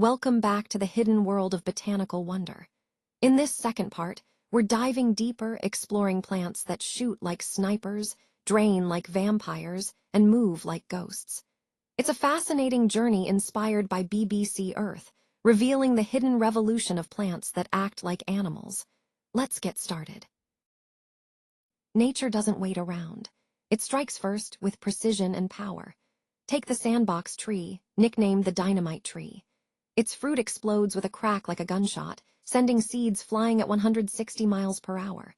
Welcome back to the hidden world of botanical wonder. In this second part, we're diving deeper, exploring plants that shoot like snipers, drain like vampires, and move like ghosts. It's a fascinating journey inspired by BBC Earth, revealing the hidden revolution of plants that act like animals. Let's get started. Nature doesn't wait around. It strikes first with precision and power. Take the sandbox tree, nicknamed the dynamite tree. Its fruit explodes with a crack like a gunshot, sending seeds flying at 160 miles per hour.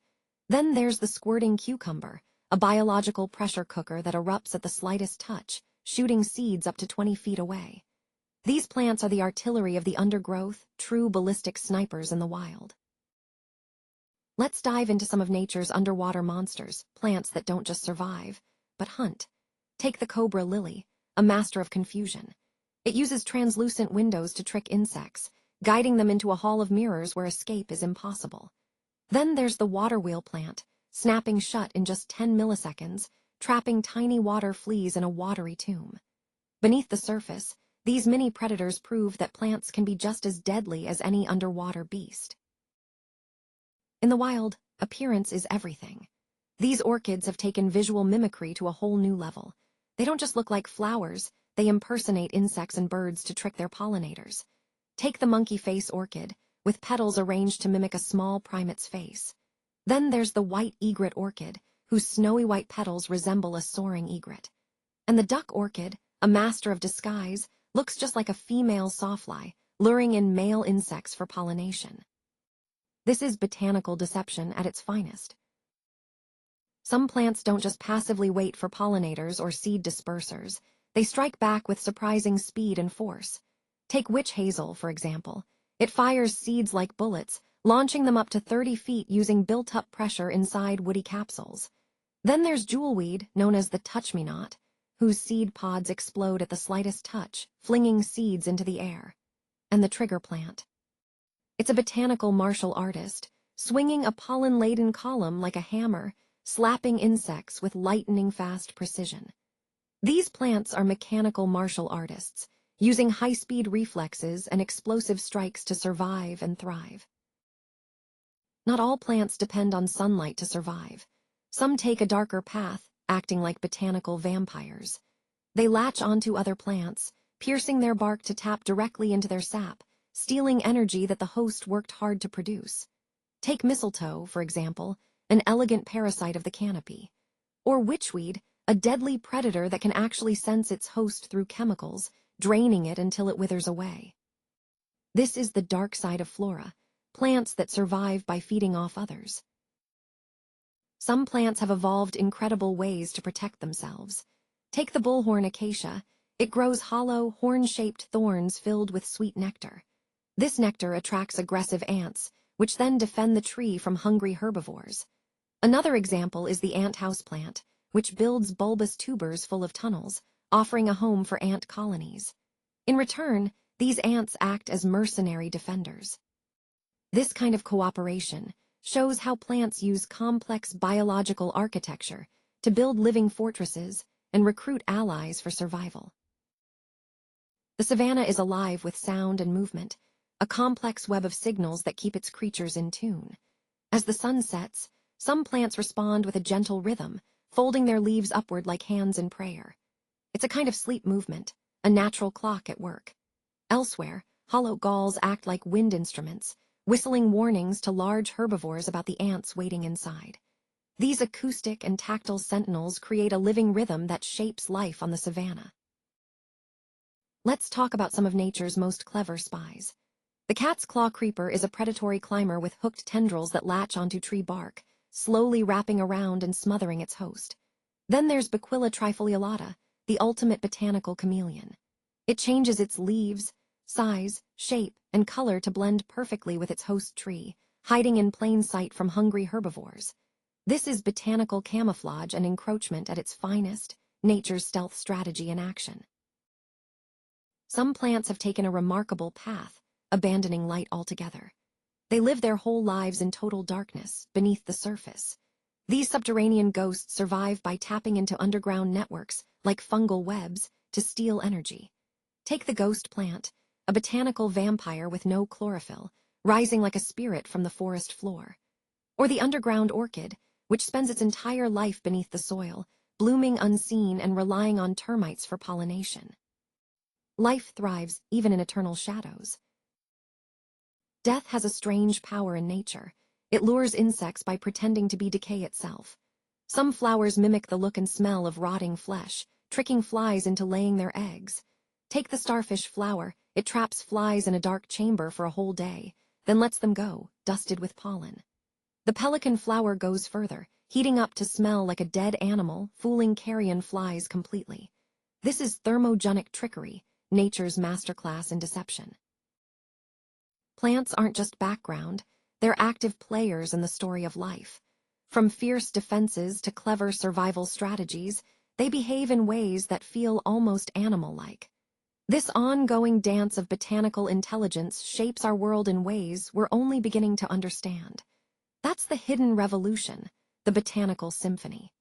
Then there's the squirting cucumber, a biological pressure cooker that erupts at the slightest touch, shooting seeds up to 20 feet away. These plants are the artillery of the undergrowth, true ballistic snipers in the wild. Let's dive into some of nature's underwater monsters, plants that don't just survive, but hunt. Take the cobra lily, a master of confusion. It uses translucent windows to trick insects, guiding them into a hall of mirrors where escape is impossible. Then there's the water wheel plant, snapping shut in just 10 milliseconds, trapping tiny water fleas in a watery tomb. Beneath the surface, these mini predators prove that plants can be just as deadly as any underwater beast. In the wild, appearance is everything. These orchids have taken visual mimicry to a whole new level. They don't just look like flowers, they impersonate insects and birds to trick their pollinators. Take the monkey face orchid, with petals arranged to mimic a small primate's face. Then there's the white egret orchid, whose snowy white petals resemble a soaring egret. And the duck orchid, a master of disguise, looks just like a female sawfly, luring in male insects for pollination. This is botanical deception at its finest. Some plants don't just passively wait for pollinators or seed dispersers. They strike back with surprising speed and force. Take witch hazel, for example. It fires seeds like bullets, launching them up to 30 feet using built-up pressure inside woody capsules. Then there's jewelweed, known as the touch-me-not, whose seed pods explode at the slightest touch, flinging seeds into the air. And the trigger plant. It's a botanical martial artist, swinging a pollen-laden column like a hammer, slapping insects with lightning-fast precision. These plants are mechanical martial artists, using high-speed reflexes and explosive strikes to survive and thrive. Not all plants depend on sunlight to survive. Some take a darker path, acting like botanical vampires. They latch onto other plants, piercing their bark to tap directly into their sap, stealing energy that the host worked hard to produce. Take mistletoe, for example, an elegant parasite of the canopy. Or witchweed, a deadly predator that can actually sense its host through chemicals, draining it until it withers away. This is the dark side of flora, plants that survive by feeding off others. Some plants have evolved incredible ways to protect themselves. Take the bullhorn acacia. It grows hollow, horn-shaped thorns filled with sweet nectar. This nectar attracts aggressive ants, which then defend the tree from hungry herbivores. Another example is the ant house plant, which builds bulbous tubers full of tunnels, offering a home for ant colonies. In return, these ants act as mercenary defenders. This kind of cooperation shows how plants use complex biological architecture to build living fortresses and recruit allies for survival. The savanna is alive with sound and movement, a complex web of signals that keep its creatures in tune. As the sun sets, some plants respond with a gentle rhythm, folding their leaves upward like hands in prayer. It's a kind of sleep movement, a natural clock at work. Elsewhere, hollow galls act like wind instruments, whistling warnings to large herbivores about the ants waiting inside. These acoustic and tactile sentinels create a living rhythm that shapes life on the savanna. Let's talk about some of nature's most clever spies. The cat's claw creeper is a predatory climber with hooked tendrils that latch onto tree bark, slowly wrapping around and smothering its host. Then there's Bequilla trifoliolata, the ultimate botanical chameleon. It changes its leaves, size, shape, and color to blend perfectly with its host tree, hiding in plain sight from hungry herbivores. This is botanical camouflage and encroachment at its finest, nature's stealth strategy in action. Some plants have taken a remarkable path, abandoning light altogether. They live their whole lives in total darkness, beneath the surface. These subterranean ghosts survive by tapping into underground networks, like fungal webs, to steal energy. Take the ghost plant, a botanical vampire with no chlorophyll, rising like a spirit from the forest floor. Or the underground orchid, which spends its entire life beneath the soil, blooming unseen and relying on termites for pollination. Life thrives even in eternal shadows. Death has a strange power in nature. It lures insects by pretending to be decay itself. Some flowers mimic the look and smell of rotting flesh, tricking flies into laying their eggs. Take the starfish flower. It traps flies in a dark chamber for a whole day, then lets them go, dusted with pollen. The pelican flower goes further, heating up to smell like a dead animal, fooling carrion flies completely. This is thermogenic trickery, nature's masterclass in deception. Plants aren't just background, they're active players in the story of life. From fierce defenses to clever survival strategies, they behave in ways that feel almost animal-like. This ongoing dance of botanical intelligence shapes our world in ways we're only beginning to understand. That's the hidden revolution, the botanical symphony.